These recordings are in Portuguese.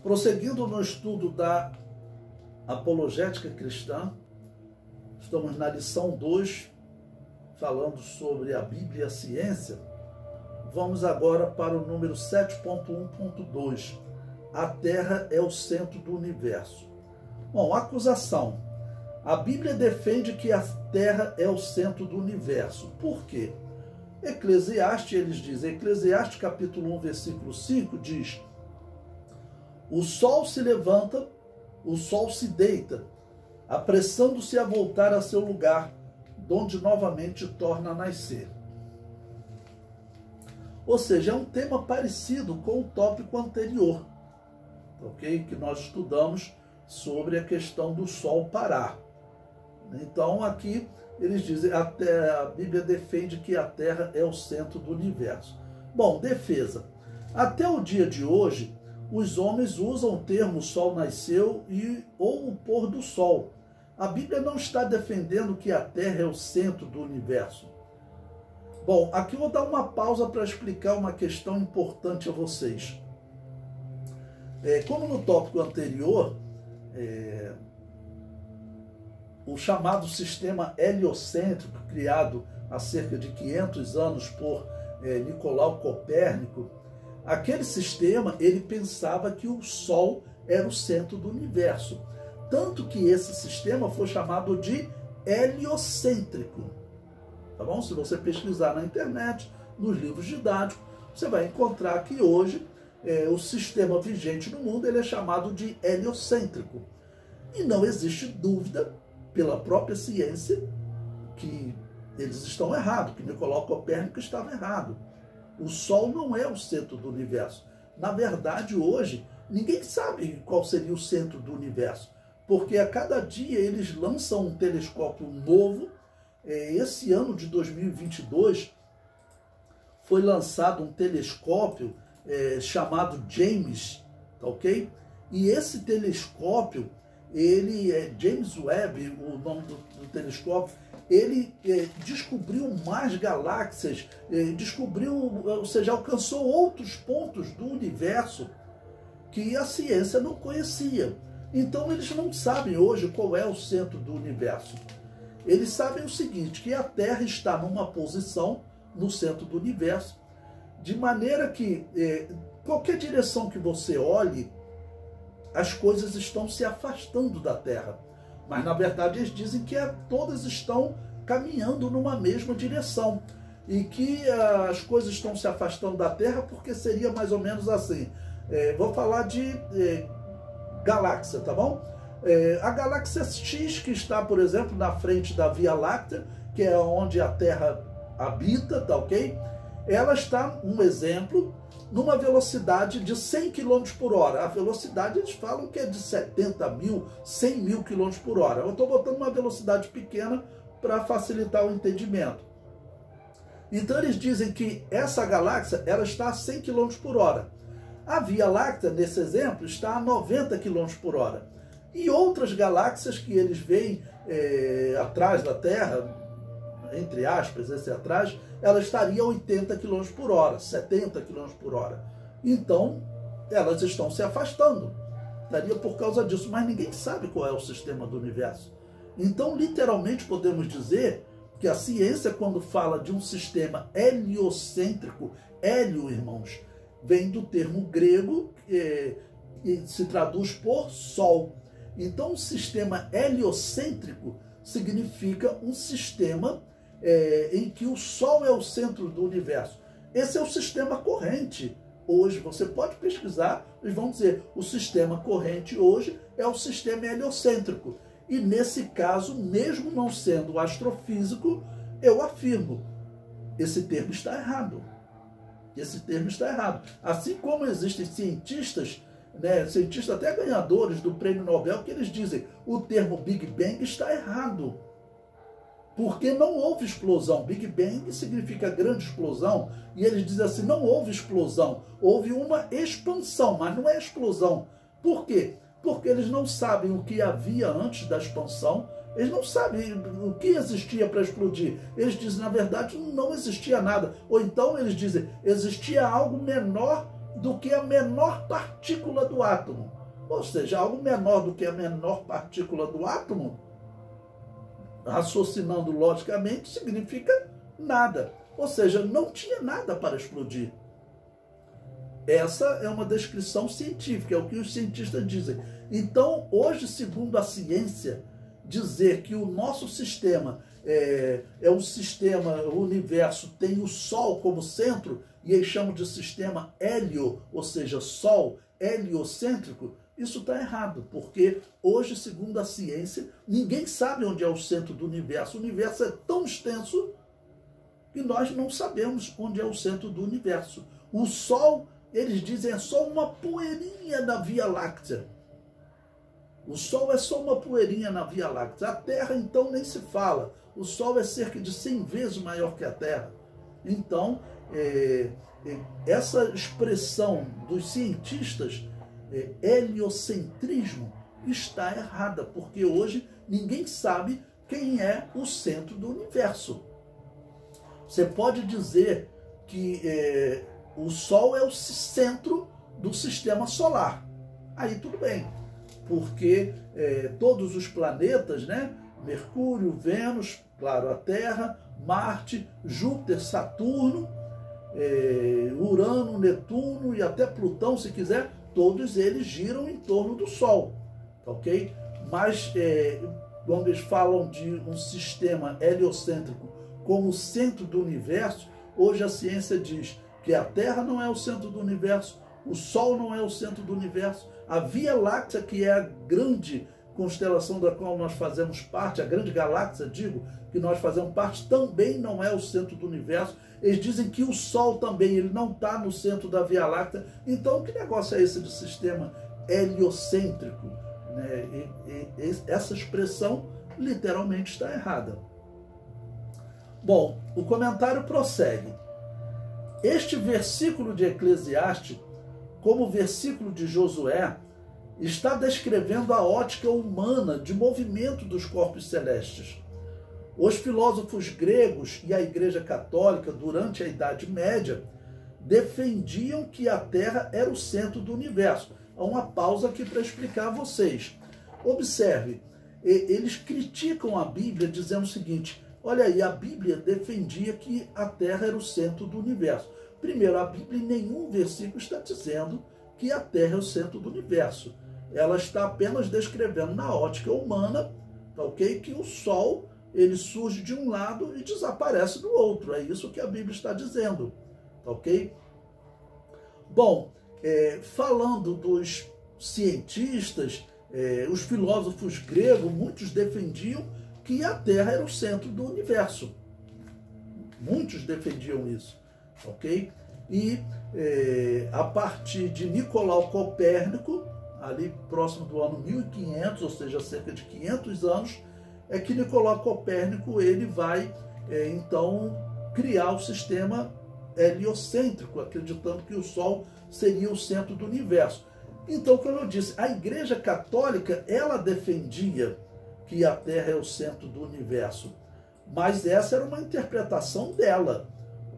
Prosseguindo no estudo da apologética cristã, estamos na lição 2, falando sobre a Bíblia e a ciência. Vamos agora para o número 7.1.2. A Terra é o centro do universo. Bom, acusação. A Bíblia defende que a Terra é o centro do universo. Por quê? Eclesiastes, eles dizem, Eclesiastes capítulo 1, versículo 5, diz: o sol se levanta, o sol se deita, apressando-se a voltar a seu lugar, donde novamente torna a nascer. Ou seja, é um tema parecido com o tópico anterior, ok? Que nós estudamos sobre a questão do sol parar. Então, aqui eles dizem, a Bíblia defende que a Terra é o centro do universo. Bom, defesa. Até o dia de hoje, os homens usam o termo sol nasceu ou o pôr do sol. A Bíblia não está defendendo que a Terra é o centro do universo. Bom, aqui eu vou dar uma pausa para explicar uma questão importante a vocês. Como no tópico anterior, o chamado sistema heliocêntrico, criado há cerca de 500 anos por Nicolau Copérnico, aquele sistema, ele pensava que o Sol era o centro do universo. Tanto que esse sistema foi chamado de heliocêntrico. Tá bom? Se você pesquisar na internet, nos livros didáticos, você vai encontrar que hoje o sistema vigente no mundo ele é chamado de heliocêntrico. E não existe dúvida, pela própria ciência, que eles estão errados, que Nicolau Copérnico estava errado. O Sol não é o centro do universo. Na verdade, hoje, ninguém sabe qual seria o centro do universo, porque a cada dia eles lançam um telescópio novo. Esse ano de 2022 foi lançado um telescópio chamado James, tá ok? E esse telescópio, ele é James Webb, o nome do telescópio, ele descobriu mais galáxias, ou seja, alcançou outros pontos do universo que a ciência não conhecia. Então eles não sabem hoje qual é o centro do universo. Eles sabem o seguinte, que a Terra está numa posição no centro do universo, de maneira que qualquer direção que você olhe, as coisas estão se afastando da Terra. Mas, na verdade, eles dizem que todas estão caminhando numa mesma direção. E que as coisas estão se afastando da Terra porque seria mais ou menos assim. Vou falar de galáxia, tá bom? A galáxia X, que está, por exemplo, na frente da Via Láctea, que é onde a Terra habita, tá ok? Ela está, um exemplo, numa velocidade de 100 km por hora. A velocidade, eles falam que é de 70 mil, 100 mil km por hora. Eu estou botando uma velocidade pequena para facilitar o entendimento. Então, eles dizem que essa galáxia ela está a 100 km por hora. A Via Láctea, nesse exemplo, está a 90 km por hora. E outras galáxias que eles veem atrás da Terra, entre aspas, esse atrás, ela estaria a 80 km por hora, 70 km por hora. Então, elas estão se afastando. Estaria por causa disso, mas ninguém sabe qual é o sistema do universo. Então, literalmente, podemos dizer que a ciência, quando fala de um sistema heliocêntrico, hélio, irmãos, vem do termo grego e se traduz por sol. Então, o sistema heliocêntrico significa um sistema em que o Sol é o centro do universo. Esse é o sistema corrente. Hoje, você pode pesquisar, eles vão dizer, o sistema corrente hoje é o sistema heliocêntrico. E nesse caso, mesmo não sendo astrofísico, eu afirmo, esse termo está errado. Esse termo está errado. Assim como existem cientistas, cientistas até ganhadores do Prêmio Nobel, que eles dizem, o termo Big Bang está errado. Porque não houve explosão. Big Bang significa grande explosão. E eles dizem assim, não houve explosão. Houve uma expansão, mas não é explosão. Por quê? Porque eles não sabem o que havia antes da expansão. Eles não sabem o que existia para explodir. Eles dizem, na verdade, não existia nada. Ou então eles dizem, existia algo menor do que a menor partícula do átomo. Ou seja, algo menor do que a menor partícula do átomo, raciocinando logicamente, significa nada. Ou seja, não tinha nada para explodir. Essa é uma descrição científica, é o que os cientistas dizem. Então, hoje, segundo a ciência, dizer que o nosso sistema é um sistema, o universo tem o Sol como centro, e eles chamam de sistema hélio, ou seja, Sol heliocêntrico, isso está errado, porque hoje, segundo a ciência, ninguém sabe onde é o centro do universo. O universo é tão extenso que nós não sabemos onde é o centro do universo. O Sol, eles dizem, é só uma poeirinha da Via Láctea. O Sol é só uma poeirinha na Via Láctea. A Terra, então, nem se fala. O Sol é cerca de 100 vezes maior que a Terra. Então, essa expressão dos cientistas, heliocentrismo, está errada, porque hoje ninguém sabe quem é o centro do universo. Você pode dizer que o Sol é o centro do sistema solar. Aí tudo bem, porque todos os planetas, né? Mercúrio, Vênus, claro, a Terra, Marte, Júpiter, Saturno, Urano, Netuno e até Plutão, se quiser, todos eles giram em torno do Sol, ok? Mas quando eles falam de um sistema heliocêntrico como centro do universo, hoje a ciência diz que a Terra não é o centro do universo, o Sol não é o centro do universo, a Via Láctea, que é a grande constelação da qual nós fazemos parte, a grande galáxia, digo, que nós fazemos parte, também não é o centro do universo. Eles dizem que o Sol também, ele não está no centro da Via Láctea. Então, que negócio é esse de sistema heliocêntrico? Essa expressão literalmente está errada. Bom, o comentário prossegue. Este versículo de Eclesiastes, como o versículo de Josué, está descrevendo a ótica humana de movimento dos corpos celestes. Os filósofos gregos e a Igreja Católica, durante a Idade Média, defendiam que a Terra era o centro do universo. Há uma pausa aqui para explicar a vocês. Observe, eles criticam a Bíblia dizendo o seguinte: olha aí, a Bíblia defendia que a Terra era o centro do universo. Primeiro, a Bíblia em nenhum versículo está dizendo que a Terra é o centro do universo. Ela está apenas descrevendo na ótica humana, tá ok? Que o Sol, ele surge de um lado e desaparece do outro. É isso que a Bíblia está dizendo, tá ok? Bom, falando dos cientistas, os filósofos gregos, muitos defendiam que a Terra era o centro do universo. Muitos defendiam isso, ok? E a partir de Nicolau Copérnico, ali próximo do ano 1500, ou seja, cerca de 500 anos, é que Nicolau Copérnico ele vai, então, criar o sistema heliocêntrico, acreditando que o Sol seria o centro do universo. Então, como eu disse, a Igreja Católica, ela defendia que a Terra é o centro do universo, mas essa era uma interpretação dela,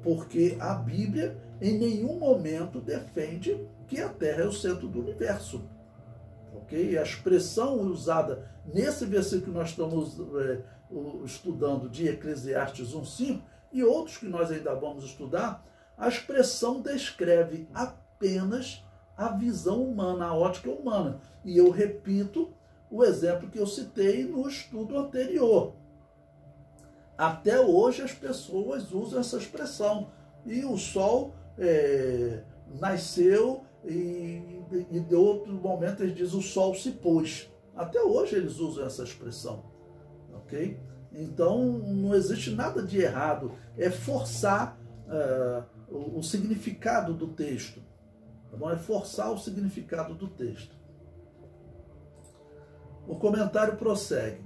porque a Bíblia em nenhum momento defende que a Terra é o centro do universo. Okay? A expressão usada nesse versículo que nós estamos estudando de Eclesiastes 1:5 e outros que nós ainda vamos estudar, a expressão descreve apenas a visão humana, a ótica humana. E eu repito o exemplo que eu citei no estudo anterior. Até hoje as pessoas usam essa expressão. E o Sol nasceu e de outro momento eles dizem o Sol se pôs. Até hoje eles usam essa expressão, ok? Então não existe nada de errado, é forçar o significado do texto, tá bom? É forçar o significado do texto. O comentário prossegue.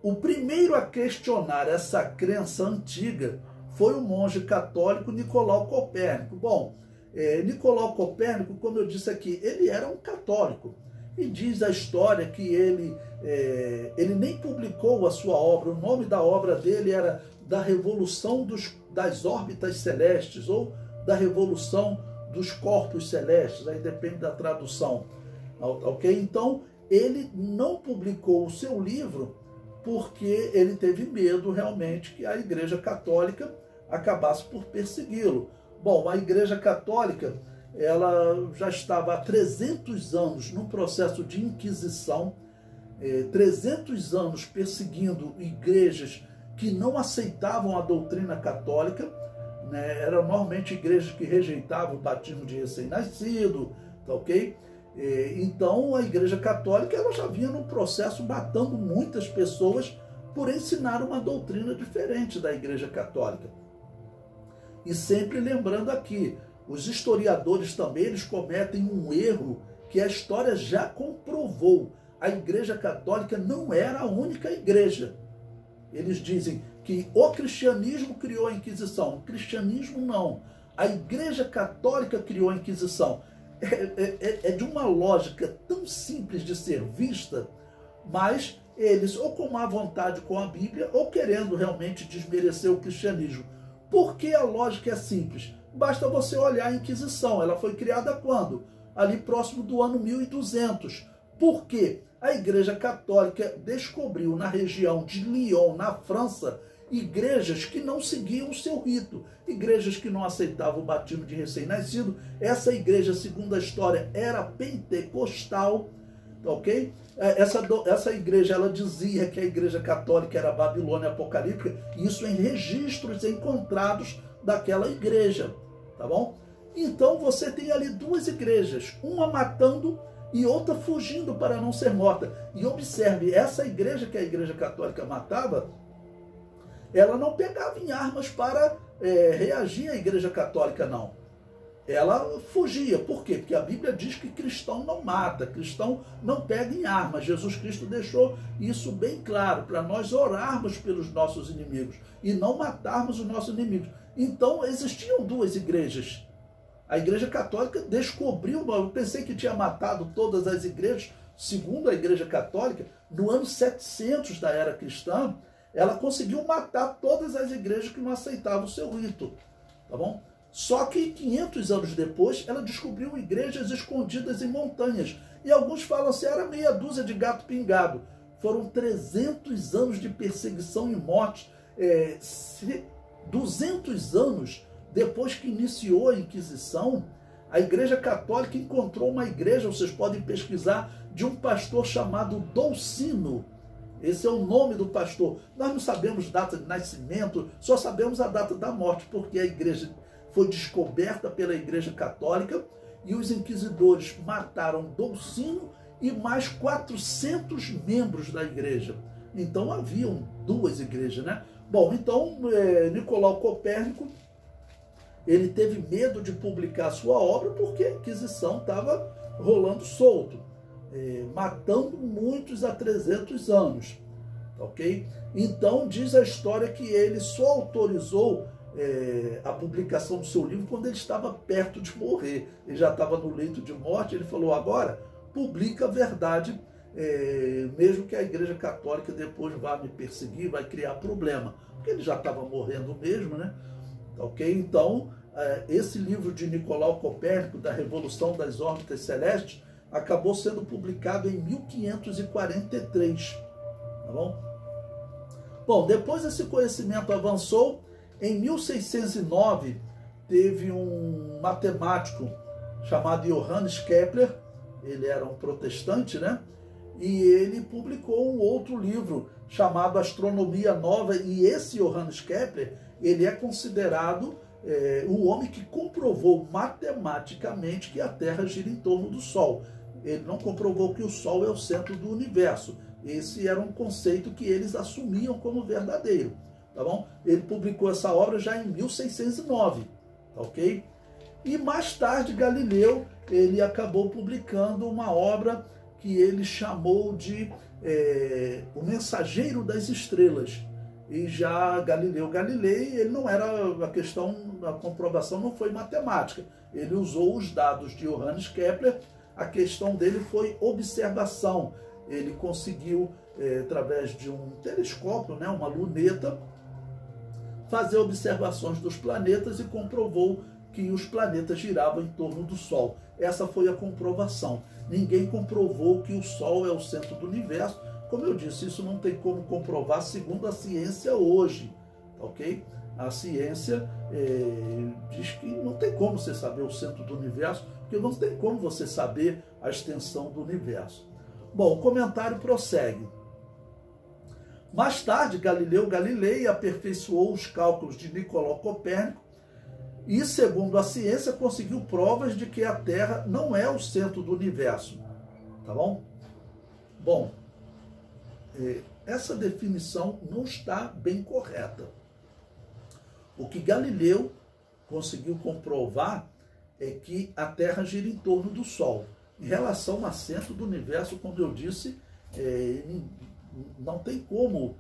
O primeiro a questionar essa crença antiga foi o monge católico Nicolau Copérnico. Bom, Nicolau Copérnico, como eu disse aqui, ele era um católico. E diz a história que ele nem publicou a sua obra. O nome da obra dele era Da Revolução das Órbitas Celestes, ou da revolução dos corpos celestes, aí depende da tradução, ok? Então, ele não publicou o seu livro porque ele teve medo realmente que a Igreja Católica acabasse por persegui-lo. Bom, a Igreja Católica, ela já estava há 300 anos num processo de inquisição, 300 anos perseguindo igrejas que não aceitavam a doutrina católica, né? Eram normalmente igrejas que rejeitavam o batismo de recém-nascido, tá ok? Então a Igreja Católica ela já vinha num processo matando muitas pessoas por ensinar uma doutrina diferente da Igreja Católica. E sempre lembrando aqui, os historiadores também eles cometem um erro que a história já comprovou. A Igreja Católica não era a única igreja. Eles dizem que o cristianismo criou a Inquisição. O cristianismo não. A Igreja Católica criou a Inquisição. É de uma lógica tão simples de ser vista, mas eles ou com má vontade com a Bíblia ou querendo realmente desmerecer o cristianismo. Por que a lógica é simples? Basta você olhar a Inquisição. Ela foi criada quando? Ali próximo do ano 1200. Por quê? A Igreja Católica descobriu na região de Lyon, na França, igrejas que não seguiam o seu rito, igrejas que não aceitavam o batismo de recém-nascido. Essa igreja, segundo a história, era pentecostal, ok? Essa igreja, ela dizia que a Igreja Católica era Babilônia apocalíptica, isso em registros encontrados daquela igreja, tá bom? Então você tem ali duas igrejas, uma matando e outra fugindo para não ser morta. E observe, essa igreja que a Igreja Católica matava, ela não pegava em armas para reagir à Igreja Católica, não. Ela fugia. Por quê? Porque a Bíblia diz que cristão não mata, cristão não pega em armas. Jesus Cristo deixou isso bem claro, para nós orarmos pelos nossos inimigos e não matarmos os nossos inimigos. Então, existiam duas igrejas. A Igreja Católica descobriu, eu pensei que tinha matado todas as igrejas, segundo a Igreja Católica, no ano 700 da era cristã, ela conseguiu matar todas as igrejas que não aceitavam o seu rito, tá bom? Só que 500 anos depois, ela descobriu igrejas escondidas em montanhas. E alguns falam assim, era meia dúzia de gato pingado. Foram 300 anos de perseguição e morte, 200 anos depois que iniciou a Inquisição, a Igreja Católica encontrou uma igreja, vocês podem pesquisar, de um pastor chamado Dolcino. Esse é o nome do pastor. Nós não sabemos data de nascimento, só sabemos a data da morte, porque a igreja foi descoberta pela Igreja Católica e os inquisidores mataram Dolcino e mais 400 membros da igreja. Então haviam duas igrejas, né? Bom, então Nicolau Copérnico, ele teve medo de publicar sua obra porque a Inquisição estava rolando solto, matando muitos há 300 anos, ok? Então diz a história que ele só autorizou a publicação do seu livro quando ele estava perto de morrer. Ele já estava no leito de morte, ele falou, agora publica a verdade, mesmo que a Igreja Católica depois vá me perseguir, vai criar problema, porque ele já estava morrendo mesmo, né? Ok? Então, esse livro de Nicolau Copérnico, da Revolução das Órbitas Celestes, acabou sendo publicado em 1543. Tá bom? Bom, depois esse conhecimento avançou. Em 1609, teve um matemático chamado Johannes Kepler, ele era um protestante, né? E ele publicou um outro livro chamado Astronomia Nova, e esse Johannes Kepler, ele é considerado o homem que comprovou matematicamente que a Terra gira em torno do Sol. Ele não comprovou que o Sol é o centro do universo. Esse era um conceito que eles assumiam como verdadeiro, tá bom? Ele publicou essa obra já em 1609, tá ok? E mais tarde Galileu, ele acabou publicando uma obra que ele chamou de O Mensageiro das Estrelas. E já Galileu Galilei, ele não era a comprovação não foi matemática. Ele usou os dados de Johannes Kepler, a questão dele foi observação. Ele conseguiu, através de um telescópio, né, uma luneta, fazer observações dos planetas e comprovou que os planetas giravam em torno do Sol. Essa foi a comprovação. Ninguém comprovou que o Sol é o centro do universo. Como eu disse, isso não tem como comprovar segundo a ciência hoje, ok? A ciência diz que não tem como você saber o centro do universo, porque não tem como você saber a extensão do universo. Bom, o comentário prossegue. Mais tarde, Galileu Galilei aperfeiçoou os cálculos de Nicolau Copérnico e, segundo a ciência, conseguiu provas de que a Terra não é o centro do universo. Tá bom? Bom, essa definição não está bem correta. O que Galileu conseguiu comprovar é que a Terra gira em torno do Sol. Em relação ao centro do universo, como eu disse, não tem como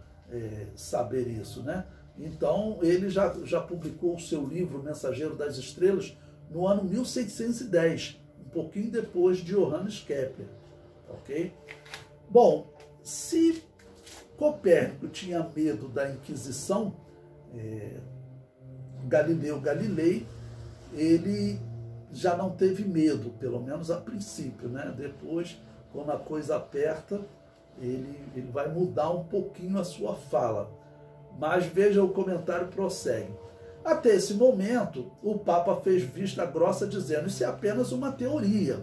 saber isso, né? Então, ele já publicou o seu livro Mensageiro das Estrelas no ano 1610, um pouquinho depois de Johannes Kepler, ok? Bom, se Copérnico tinha medo da Inquisição, Galileu Galilei, ele já não teve medo, pelo menos a princípio, né? Depois, quando a coisa aperta, ele vai mudar um pouquinho a sua fala. Mas veja, o comentário prossegue. Até esse momento, o Papa fez vista grossa dizendo: isso é apenas uma teoria.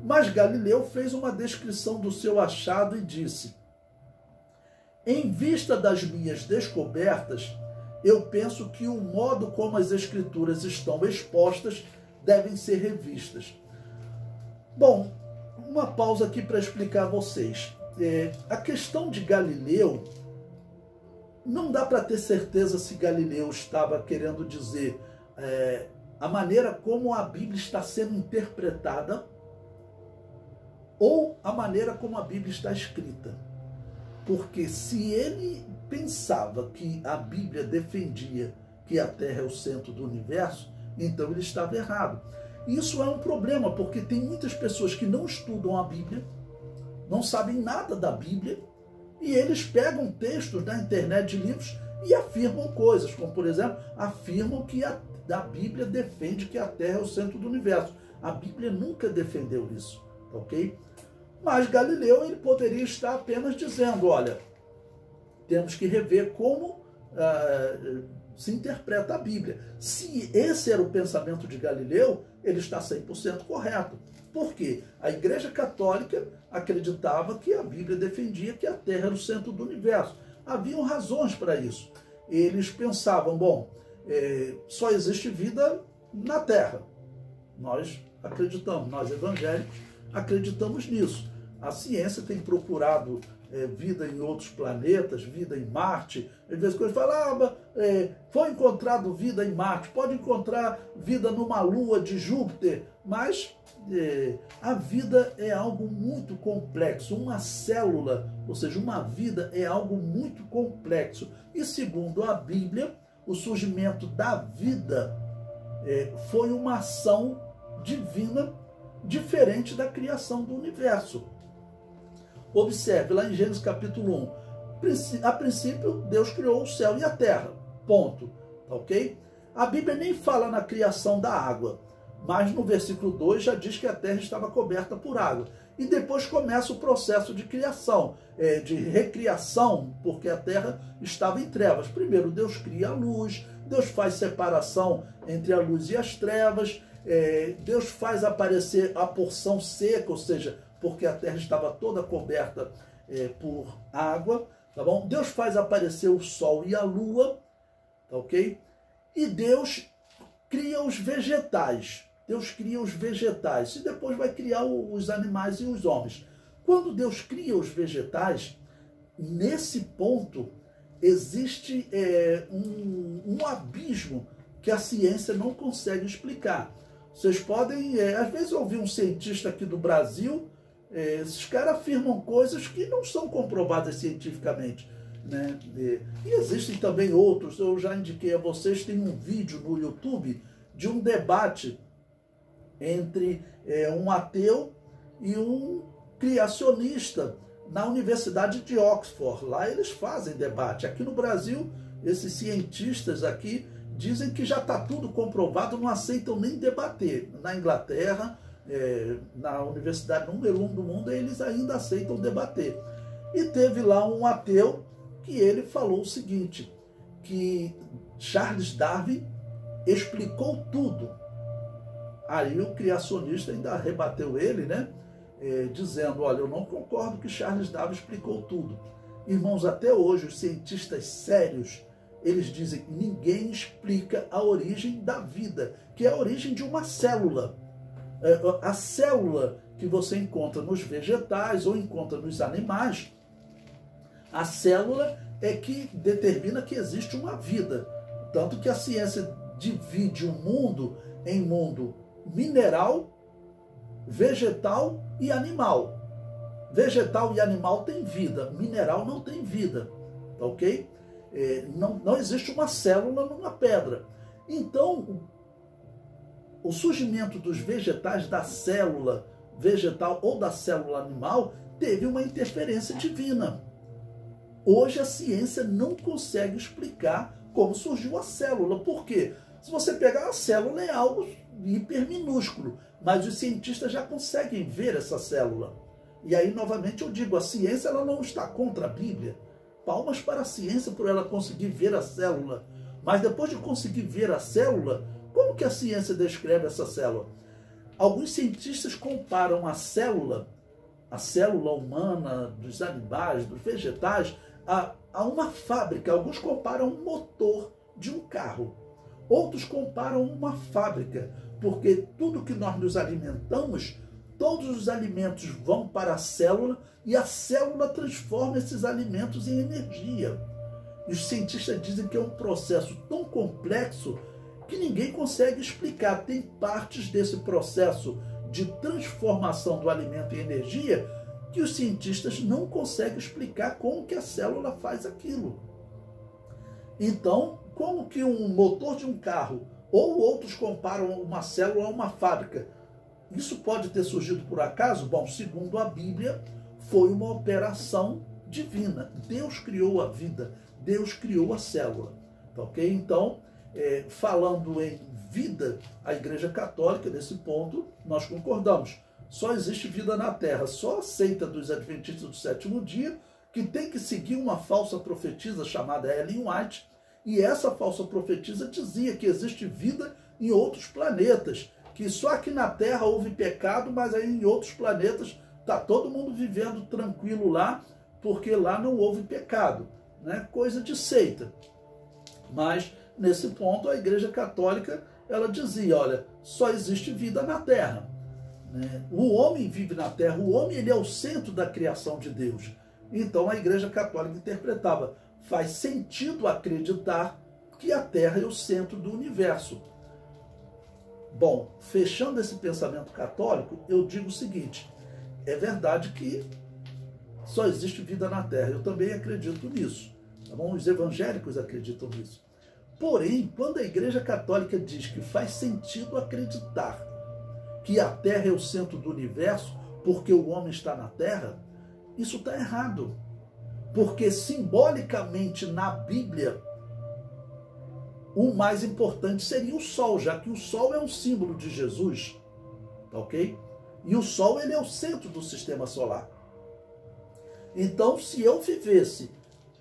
Mas Galileu fez uma descrição do seu achado e disse: em vista das minhas descobertas, eu penso que o modo como as escrituras estão expostas devem ser revistas. Bom, uma pausa aqui para explicar a vocês. A questão de Galileu, não dá para ter certeza se Galileu estava querendo dizer a maneira como a Bíblia está sendo interpretada ou a maneira como a Bíblia está escrita. Porque se ele pensava que a Bíblia defendia que a Terra é o centro do universo, então ele estava errado. Isso é um problema, porque tem muitas pessoas que não estudam a Bíblia, não sabem nada da Bíblia, e eles pegam textos da internet de livros e afirmam coisas, como, por exemplo, afirmam que a Bíblia defende que a Terra é o centro do universo. A Bíblia nunca defendeu isso, ok? Mas Galileu, ele poderia estar apenas dizendo: olha, temos que rever como se interpreta a Bíblia. Se esse era o pensamento de Galileu, ele está 100% correto. Por quê? A Igreja Católica acreditava que a Bíblia defendia que a Terra era o centro do universo. Haviam razões para isso. Eles pensavam: bom, só existe vida na Terra. Nós acreditamos, nós evangélicos acreditamos nisso. A ciência tem procurado vida em outros planetas, vida em Marte. Às vezes quando falava, foi encontrado vida em Marte, pode encontrar vida numa lua de Júpiter, mas a vida é algo muito complexo. Uma célula, ou seja, uma vida é algo muito complexo. E segundo a Bíblia, o surgimento da vida foi uma ação divina diferente da criação do universo. Observe lá em Gênesis capítulo 1. A princípio, Deus criou o céu e a terra. Ponto. Ok? A Bíblia nem fala na criação da água, mas no versículo 2 já diz que a terra estava coberta por água. E depois começa o processo de criação, de recriação, porque a terra estava em trevas. Primeiro Deus cria a luz, Deus faz separação entre a luz e as trevas, Deus faz aparecer a porção seca, ou seja, porque a terra estava toda coberta por água, tá bom? Deus faz aparecer o sol e a lua, tá ok? E Deus cria os vegetais. Deus cria os vegetais e depois vai criar os animais e os homens. Quando Deus cria os vegetais, nesse ponto existe um abismo que a ciência não consegue explicar. Vocês podem, às vezes, ouvir um cientista aqui do Brasil. Esses caras afirmam coisas que não são comprovadas cientificamente, né? E existem também outros. Eu já indiquei a vocês, tem um vídeo no YouTube de um debate entre um ateu e um criacionista na Universidade de Oxford. Lá eles fazem debate. Aqui no Brasil, esses cientistas aqui, dizem que já está tudo comprovado, não aceitam nem debater. Na Inglaterra, na universidade número 1 do mundo, eles ainda aceitam debater. E teve lá um ateu que ele falou o seguinte, que Charles Darwin explicou tudo. Aí o criacionista ainda rebateu ele, né? Dizendo, olha, eu não concordo que Charles Darwin explicou tudo. Irmãos, até hoje os cientistas sérios, eles dizem que ninguém explica a origem da vida, que é a origem de uma célula. A célula que você encontra nos vegetais ou encontra nos animais, a célula é que determina que existe uma vida. Tanto que a ciência divide o mundo em mundo mineral, vegetal e animal. Vegetal e animal tem vida, mineral não tem vida, tá ok? Não existe uma célula numa pedra. Então, o surgimento dos vegetais, da célula vegetal ou da célula animal, teve uma interferência divina. Hoje a ciência não consegue explicar como surgiu a célula. Por quê? Se você pegar a célula, é algo hiper minúsculo, mas os cientistas já conseguem ver essa célula. E aí, novamente, eu digo, a ciência ela não está contra a Bíblia. Palmas para a ciência por ela conseguir ver a célula. Mas depois de conseguir ver a célula, como que a ciência descreve essa célula? Alguns cientistas comparam a célula humana, dos animais, dos vegetais, a uma fábrica. Alguns comparam um motor de um carro. Outros comparam uma fábrica, porque tudo que nós nos alimentamos, todos os alimentos vão para a célula e a célula transforma esses alimentos em energia. E os cientistas dizem que é um processo tão complexo que ninguém consegue explicar. Tem partes desse processo de transformação do alimento em energia que os cientistas não conseguem explicar como que a célula faz aquilo. Então, como que um motor de um carro ou outros comparam uma célula a uma fábrica? Isso pode ter surgido por acaso? Bom, segundo a Bíblia, foi uma operação divina. Deus criou a vida, Deus criou a célula. Tá ok? Então, falando em vida, a Igreja Católica, nesse ponto, nós concordamos. Só existe vida na Terra, só a seita dos Adventistas do sétimo dia, que tem que seguir uma falsa profetisa chamada Ellen White, e essa falsa profetisa dizia que existe vida em outros planetas, que só aqui na Terra houve pecado, mas aí em outros planetas está todo mundo vivendo tranquilo lá, porque lá não houve pecado, né? Coisa de seita. Mas, nesse ponto, a Igreja Católica, ela dizia, olha, só existe vida na Terra. Né? O homem vive na Terra, o homem ele é o centro da criação de Deus. Então, a Igreja Católica interpretava, faz sentido acreditar que a Terra é o centro do universo. Bom, fechando esse pensamento católico, eu digo o seguinte, é verdade que só existe vida na Terra, eu também acredito nisso, tá bom? Os evangélicos acreditam nisso. Porém, quando a Igreja Católica diz que faz sentido acreditar que a Terra é o centro do universo porque o homem está na Terra, isso está errado. Porque simbolicamente na Bíblia, o mais importante seria o Sol, já que o Sol é um símbolo de Jesus, tá ok? E o Sol ele é o centro do sistema solar. Então, se eu vivesse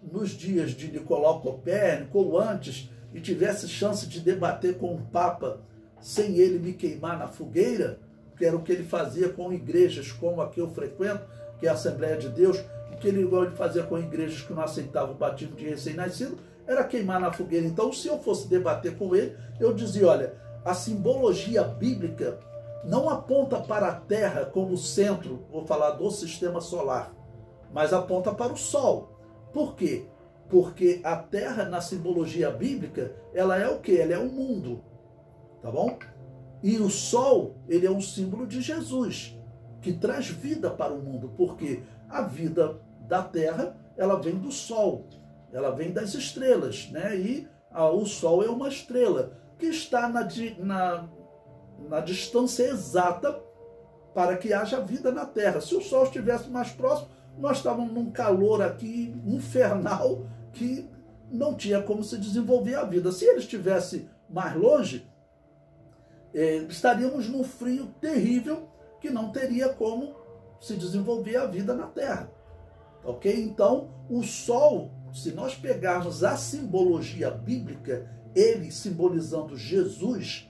nos dias de Nicolau Copérnico ou antes e tivesse chance de debater com o Papa sem ele me queimar na fogueira, que era o que ele fazia com igrejas como a que eu frequento, que é a Assembleia de Deus, o que ele fazia com igrejas que não aceitavam o batismo de recém-nascido, era queimar na fogueira. Então, se eu fosse debater com ele, eu dizia, olha, a simbologia bíblica não aponta para a Terra como centro, vou falar do sistema solar, mas aponta para o Sol. Por quê? Porque a Terra, na simbologia bíblica, ela é o quê? Ela é o mundo, tá bom? E o Sol, ele é um símbolo de Jesus, que traz vida para o mundo, porque a vida da Terra, ela vem do Sol, ela vem das estrelas, né? E o Sol é uma estrela que está na distância exata para que haja vida na Terra. Se o Sol estivesse mais próximo, nós estávamos num calor aqui infernal que não tinha como se desenvolver a vida. Se ele estivesse mais longe, estaríamos num frio terrível que não teria como se desenvolver a vida na Terra. Ok? Então, o Sol, se nós pegarmos a simbologia bíblica, ele simbolizando Jesus,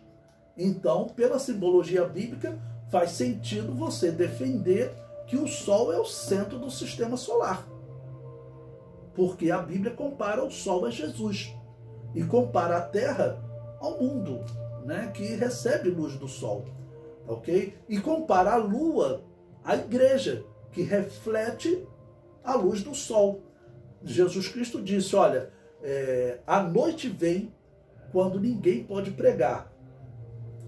então, pela simbologia bíblica, faz sentido você defender que o Sol é o centro do sistema solar. Porque a Bíblia compara o Sol a Jesus e compara a Terra ao mundo, né, que recebe luz do Sol. Ok? E compara a Lua à Igreja, que reflete a luz do Sol. Jesus Cristo disse, olha, a noite vem quando ninguém pode pregar.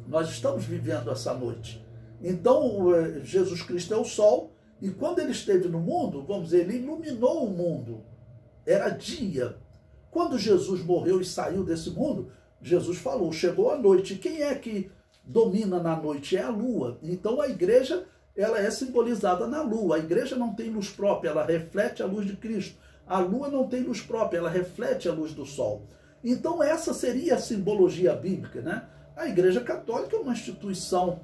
Nós estamos vivendo essa noite. Então, Jesus Cristo é o Sol, e quando ele esteve no mundo, vamos dizer, ele iluminou o mundo. Era dia. Quando Jesus morreu e saiu desse mundo, Jesus falou, chegou a noite. Quem é que domina na noite? É a lua. Então, a igreja, ela é simbolizada na lua. A igreja não tem luz própria, ela reflete a luz de Cristo. A lua não tem luz própria, ela reflete a luz do sol. Então, essa seria a simbologia bíblica, né? A Igreja Católica é uma instituição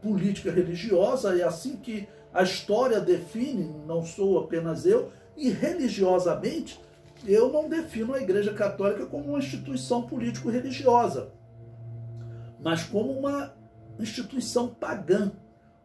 política religiosa, é assim que a história define, não sou apenas eu, e religiosamente eu não defino a Igreja Católica como uma instituição político-religiosa, mas como uma instituição pagã.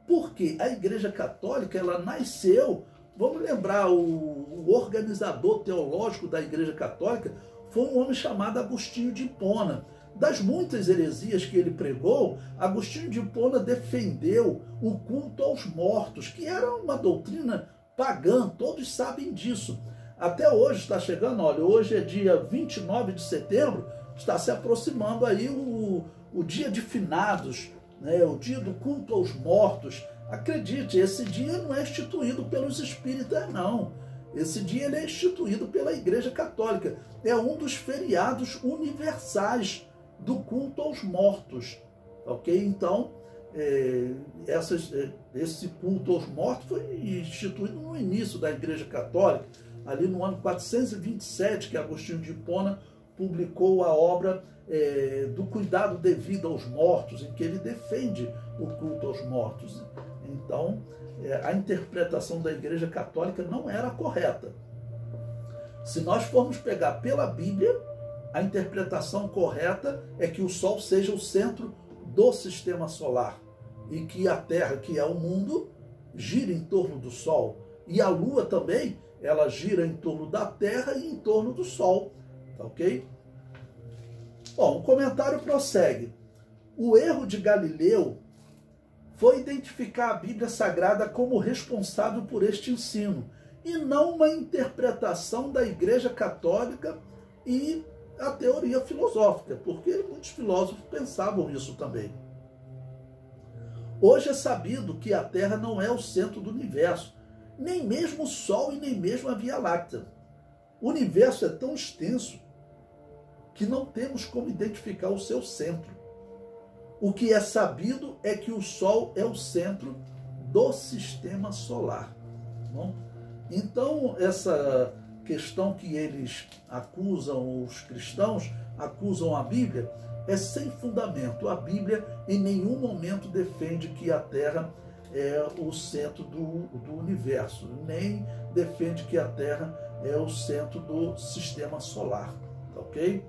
Porque a Igreja Católica, ela nasceu, vamos lembrar, o organizador teológico da Igreja Católica foi um homem chamado Agostinho de Hipona. Das muitas heresias que ele pregou, Agostinho de Hipona defendeu o culto aos mortos, que era uma doutrina pagã, todos sabem disso. Até hoje está chegando, olha, hoje é dia 29 de setembro, está se aproximando aí o dia de finados, né, o dia do culto aos mortos. Acredite, esse dia não é instituído pelos espíritas, não. Esse dia ele é instituído pela Igreja Católica. É um dos feriados universais do culto aos mortos. Ok? Então, esse culto aos mortos foi instituído no início da Igreja Católica, ali no ano 427, que Agostinho de Hipona publicou a obra do cuidado devido aos mortos, em que ele defende o culto aos mortos. Então, a interpretação da Igreja Católica não era correta. Se nós formos pegar pela Bíblia, a interpretação correta é que o Sol seja o centro do sistema solar e que a Terra, que é o mundo, gira em torno do Sol. E a Lua também, ela gira em torno da Terra e em torno do Sol. Tá ok? Bom, o comentário prossegue. O erro de Galileu foi identificar a Bíblia Sagrada como responsável por este ensino, e não uma interpretação da Igreja Católica e a teoria filosófica, porque muitos filósofos pensavam isso também. Hoje é sabido que a Terra não é o centro do universo, nem mesmo o Sol e nem mesmo a Via Láctea. O universo é tão extenso que não temos como identificar o seu centro. O que é sabido é que o Sol é o centro do sistema solar. Bom? Então, essa questão que eles acusam, os cristãos acusam a Bíblia, é sem fundamento. A Bíblia em nenhum momento defende que a Terra é o centro do universo, nem defende que a Terra é o centro do sistema solar. Ok?